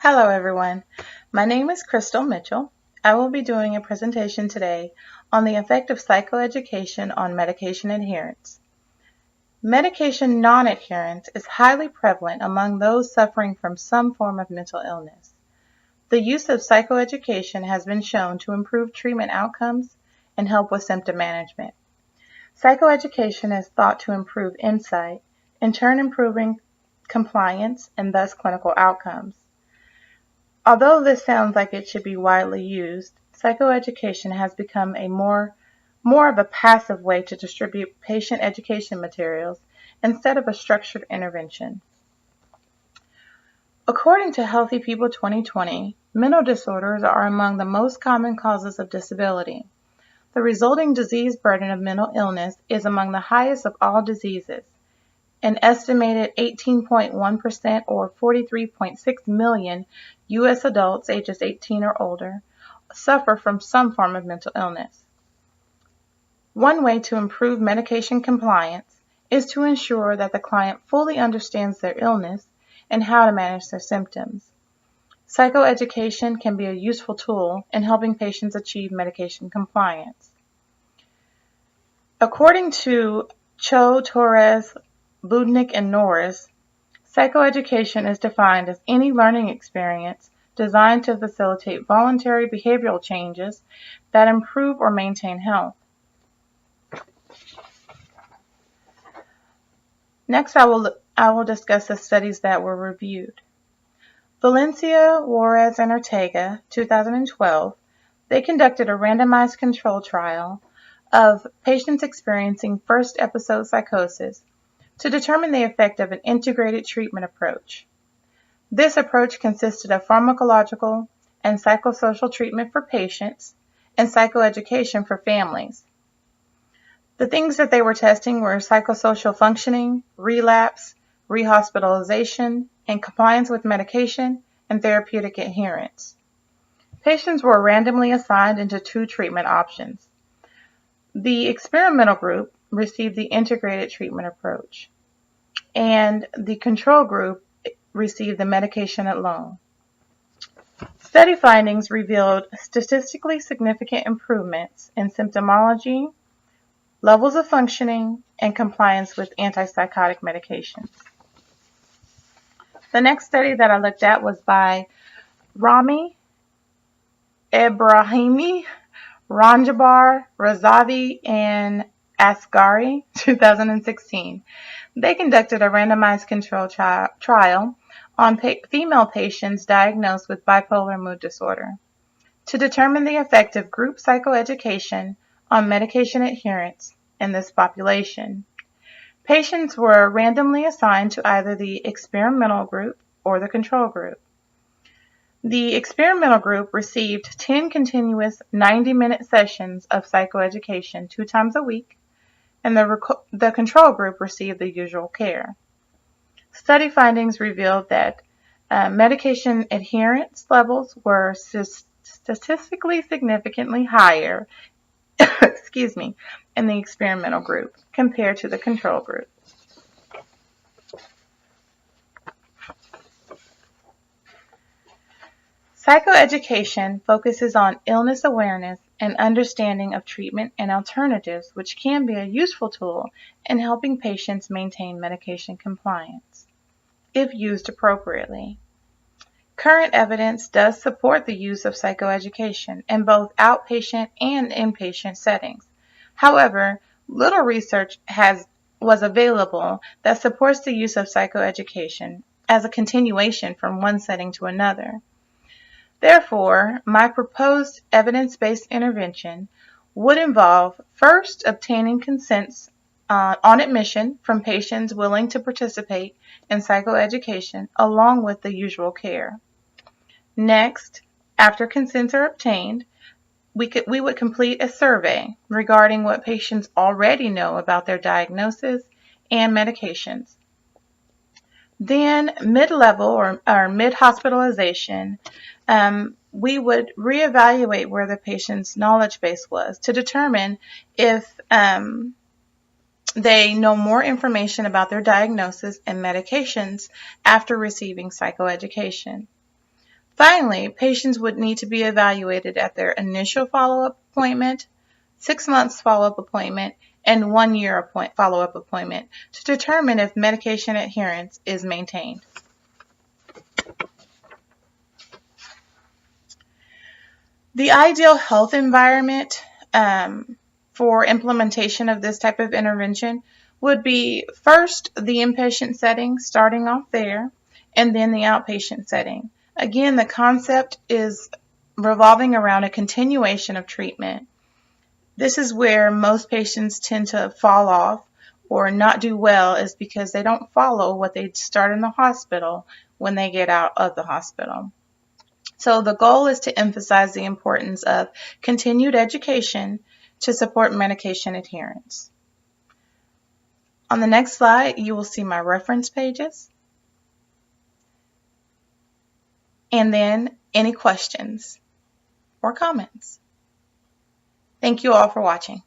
Hello everyone, my name is Crystal Mitchell. I will be doing a presentation today on the effect of psychoeducation on medication adherence. Medication non-adherence is highly prevalent among those suffering from some form of mental illness. The use of psychoeducation has been shown to improve treatment outcomes and help with symptom management. Psychoeducation is thought to improve insight, in turn improving compliance and thus clinical outcomes. Although this sounds like it should be widely used, psychoeducation has become more of a passive way to distribute patient education materials instead of a structured intervention. According to Healthy People 2020, mental disorders are among the most common causes of disability. The resulting disease burden of mental illness is among the highest of all diseases. An estimated 18.1% or 43.6 million U.S. adults ages 18 or older suffer from some form of mental illness. One way to improve medication compliance is to ensure that the client fully understands their illness and how to manage their symptoms. Psychoeducation can be a useful tool in helping patients achieve medication compliance. According to Cho, Torres, Budnick, and Norris, psychoeducation is defined as any learning experience designed to facilitate voluntary behavioral changes that improve or maintain health. Next, I will discuss the studies that were reviewed. Valencia, Juarez, and Ortega, 2012, they conducted a randomized control trial of patients experiencing first episode psychosis to determine the effect of an integrated treatment approach. This approach consisted of pharmacological and psychosocial treatment for patients and psychoeducation for families. The things that they were testing were psychosocial functioning, relapse, rehospitalization, and compliance with medication and therapeutic adherence. Patients were randomly assigned into two treatment options. The experimental group received the integrated treatment approach, and the control group received the medication alone. Study findings revealed statistically significant improvements in symptomology, levels of functioning, and compliance with antipsychotic medications. The next study that I looked at was by Rami, Ebrahimi, Ranjabar, Razavi, and Asghari, 2016. They conducted a randomized control trial on female patients diagnosed with bipolar mood disorder to determine the effect of group psychoeducation on medication adherence in this population. Patients were randomly assigned to either the experimental group or the control group. The experimental group received 10 continuous 90-minute sessions of psychoeducation 2 times a week, and the control group received the usual care. Study findings revealed that medication adherence levels were statistically significantly higher in the experimental group compared to the control group. Psychoeducation focuses on illness awareness and understanding of treatment and alternatives, which can be a useful tool in helping patients maintain medication compliance, if used appropriately. Current evidence does support the use of psychoeducation in both outpatient and inpatient settings. However, little research was available that supports the use of psychoeducation as a continuation from one setting to another. Therefore, my proposed evidence-based intervention would involve first obtaining consents on admission from patients willing to participate in psychoeducation along with the usual care. Next, after consents are obtained, we would complete a survey regarding what patients already know about their diagnosis and medications. Then, mid-level or mid-hospitalization, we would reevaluate where the patient's knowledge base was to determine if they know more information about their diagnosis and medications after receiving psychoeducation. Finally, patients would need to be evaluated at their initial follow-up appointment, 6 months follow-up appointment, and 1 year follow-up appointment to determine if medication adherence is maintained. The ideal health environment for implementation of this type of intervention would be first the inpatient setting, starting off there, and then the outpatient setting. Again, the concept is revolving around a continuation of treatment. This is where most patients tend to fall off or not do well, is because they don't follow what they start in the hospital when they get out of the hospital. So the goal is to emphasize the importance of continued education to support medication adherence. On the next slide, you will see my reference pages and then any questions or comments. Thank you all for watching.